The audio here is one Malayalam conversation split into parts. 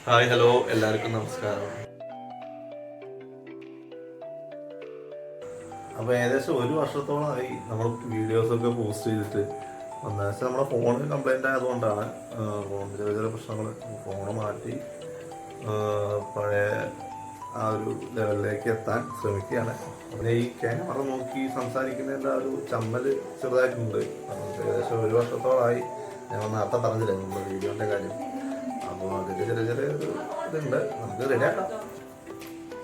ഹായ് ഹലോ എല്ലാവർക്കും നമസ്കാരം. അപ്പോൾ ഏകദേശം ഒരു വർഷത്തോളമായി നമ്മൾ വീഡിയോസൊക്കെ പോസ്റ്റ് ചെയ്തിട്ട് ഒന്നാഴ്ച നമ്മുടെ ഫോൺ കംപ്ലൈൻ്റ് ആയതുകൊണ്ടാണ് ഫോണിൽ ചെറിയ ചെറിയ പ്രശ്നങ്ങൾ. ഫോൺ മാറ്റി പഴയ ആ ഒരു ലെവലിലേക്ക് എത്താൻ ശ്രമിക്കുകയാണ്. പിന്നെ ഈ ക്യാമറ നോക്കി സംസാരിക്കുന്നതിൻ്റെ ആ ഒരു ചമ്മൽ ചെറുതായിട്ടുണ്ട്. ഏകദേശം ഒരു വർഷത്തോളമായി. ഞാൻ നേരത്തെ പറഞ്ഞില്ലേ നമ്മുടെ വീഡിയോൻ്റെ കാര്യം. അപ്പോൾ അതിൻ്റെ ചെറിയ ചെറിയ ഒരു ഇതുണ്ട്. നമുക്ക് റെഡിയാക്കാം.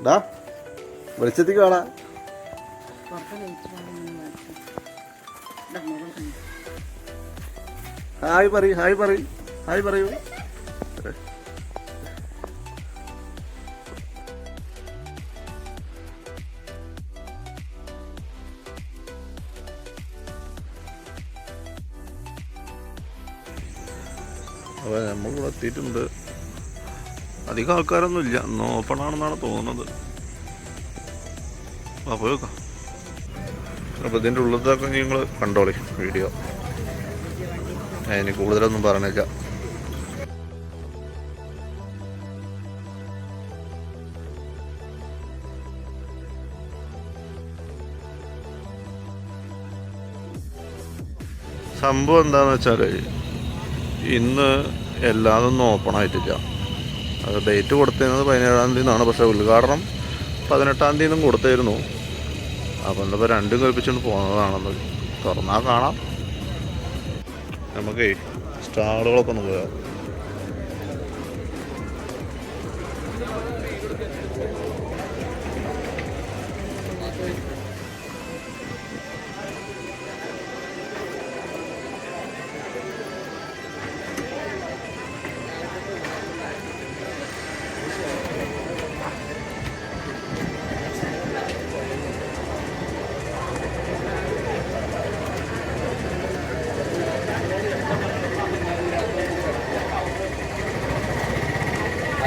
ഡാ വെളിച്ചത്തേക്ക് കാണാം. ഹായ് പറയൂ, ഹായ് പറയൂ, ഹായ് പറയൂ. അപ്പോൾ നമ്മളിവിടെ എത്തിയിട്ടുണ്ട്. അധികം ആൾക്കാരൊന്നുമില്ല, ഇന്ന് ഓപ്പൺ ആണെന്നാണ് തോന്നുന്നത്. അപ്പോൾ നോക്കാം. അപ്പോൾ ഇതിൻ്റെ ഉള്ളതൊക്കെ നിങ്ങൾ കണ്ടോളി വീഡിയോ. അതിന് കൂടുതലൊന്നും പറഞ്ഞില്ല. സംഭവം എന്താണെന്ന് വെച്ചാൽ ഇന്ന് എല്ലാതൊന്നും ഓപ്പൺ ആയിട്ടില്ല. അത് ഡേറ്റ് കൊടുത്തിരുന്നത് 17-ാം തീയതി എന്നാണ്. പക്ഷേ ഉദ്ഘാടനം 18-ാം തീയതി കൊടുത്തായിരുന്നു. അപ്പോൾ എന്താ രണ്ടും കൽപ്പിച്ചുകൊണ്ട് പോകുന്നതാണെന്ന്. തുറന്നാൽ കാണാം. നമുക്കേ സ്റ്റാളുകളൊക്കെ ഒന്ന് പോയാൽ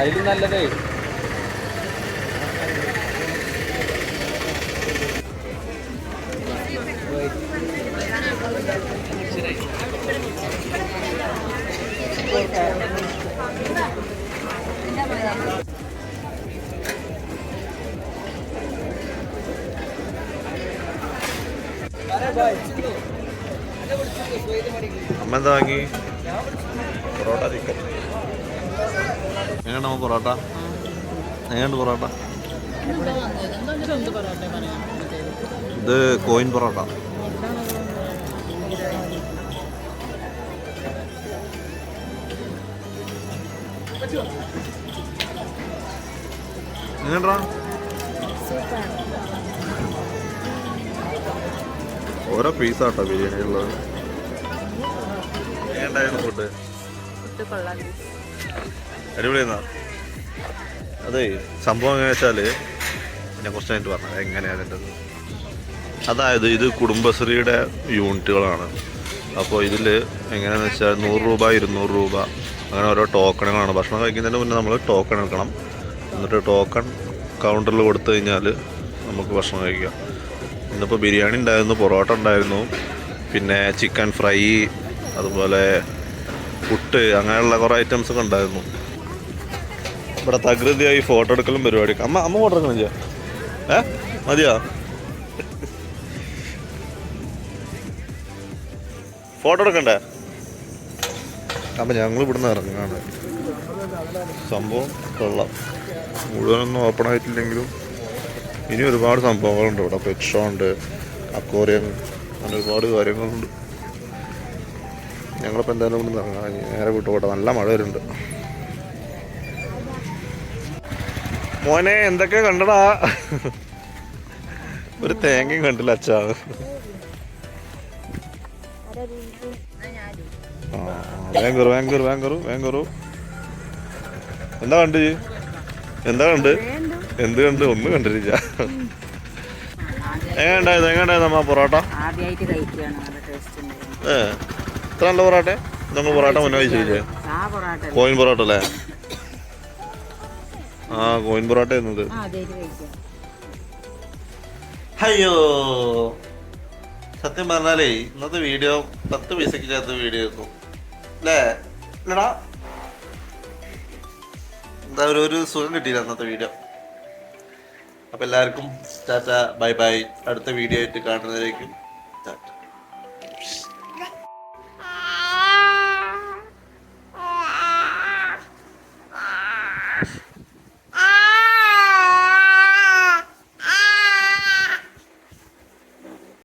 അതിലും നല്ലതേ അമ്മ എന്താ വാങ്ങി? പൊറോട്ട ചിക്കൻ. എങ്ങനെയാണ് പൊറോട്ട? എങ്ങനെയുണ്ട് പൊറോട്ട? ഇത് കോയിൻ പൊറോട്ട. എങ്ങനെയാ? ഓരോ പീസാട്ടോ ബിരിയാണി ഉള്ളത്. എങ്ങനെയുണ്ടായിരുന്നു ഫുഡ്? അടിപൊളിയെന്നാ. അതെ, സംഭവം എങ്ങനെ വെച്ചാൽ ഞാൻ കുറച്ച് കഴിഞ്ഞിട്ട് പറഞ്ഞത് എങ്ങനെയാണ് അതിൻ്റെത്. അതായത് ഇത് കുടുംബശ്രീയുടെ യൂണിറ്റുകളാണ്. അപ്പോൾ ഇതിൽ എങ്ങനെയാണെന്ന് വെച്ചാൽ 100 രൂപ 200 രൂപ അങ്ങനെ ഓരോ ടോക്കണുകളാണ്. ഭക്ഷണം കഴിക്കുന്നതിന് മുന്നേ നമ്മൾ ടോക്കൺ എടുക്കണം. എന്നിട്ട് ടോക്കൺ കൗണ്ടറിൽ കൊടുത്തു കഴിഞ്ഞാൽ നമുക്ക് ഭക്ഷണം കഴിക്കാം. ഇന്നിപ്പോൾ ബിരിയാണി ഉണ്ടായിരുന്നു, പൊറോട്ട ഉണ്ടായിരുന്നു, പിന്നെ ചിക്കൻ ഫ്രൈ, അതുപോലെ പുട്ട്, അങ്ങനെയുള്ള കുറേ ഐറ്റംസ് ഒക്കെ ഉണ്ടായിരുന്നു. ഇവിടെ തകൃതിയായി ഫോട്ടോ എടുക്കലും പരിപാടിയൊക്കെ. അമ്മ ഫോട്ടോ എടുക്കണം ചെയ്യാം. മതിയോ? ഫോട്ടോ എടുക്കണ്ടേ? അപ്പം ഞങ്ങൾ ഇവിടുന്ന് ഇറങ്ങാണ്. സംഭവം കൊള്ളാം. മുഴുവനൊന്നും ഓപ്പൺ ആയിട്ടില്ലെങ്കിലും ഇനി ഒരുപാട് സംഭവങ്ങളുണ്ട് ഇവിടെ. പെറ്റ് ഷോ ഉണ്ട്, അക്വേറിയം, അങ്ങനെ ഒരുപാട് കാര്യങ്ങളുണ്ട്. ഞങ്ങളിപ്പോൾ എന്തായാലും ഇവിടുന്ന് ഇറങ്ങാം. നേരെ വിട്ടുപോട്ടെ, നല്ല മഴ വരുന്നുണ്ട്. മോനെ എന്തൊക്കെ കണ്ടടാ? ഒരു തേങ്ങയും കണ്ടില്ല അച്ഛാ. വേങ്കറു എന്താ കണ്ട്? എന്ത് കണ്ട്? ഒന്നും കണ്ടില്ല. എങ്ങനെയുണ്ടായിരുന്നു നമ്മ പൊറോട്ട? ഇത്ര നല്ല പൊറോട്ട. നമ്മൾ പൊറോട്ട മുന്നേ കഴിച്ചില്ലേ? കോയിൻ പൊറോട്ട അല്ലേ? ആ, കോയിൻ പൊറോട്ട എന്നത്. അയ്യോ, സത്യം പറഞ്ഞാലേ ഇന്നത്തെ വീഡിയോ 10 പൈസക്ക് ചേർത്ത് വീഡിയോ ആയിരുന്നു അല്ലേ? ഇല്ലടാ, എന്താ ഒരു സുഖം കിട്ടിയില്ല അന്നത്തെ വീഡിയോ. അപ്പോൾ എല്ലാവർക്കും ടാറ്റ, ബൈ ബൈ. അടുത്ത വീഡിയോ ആയിട്ട് കാണുന്നതിലേക്കും ടാറ്റ.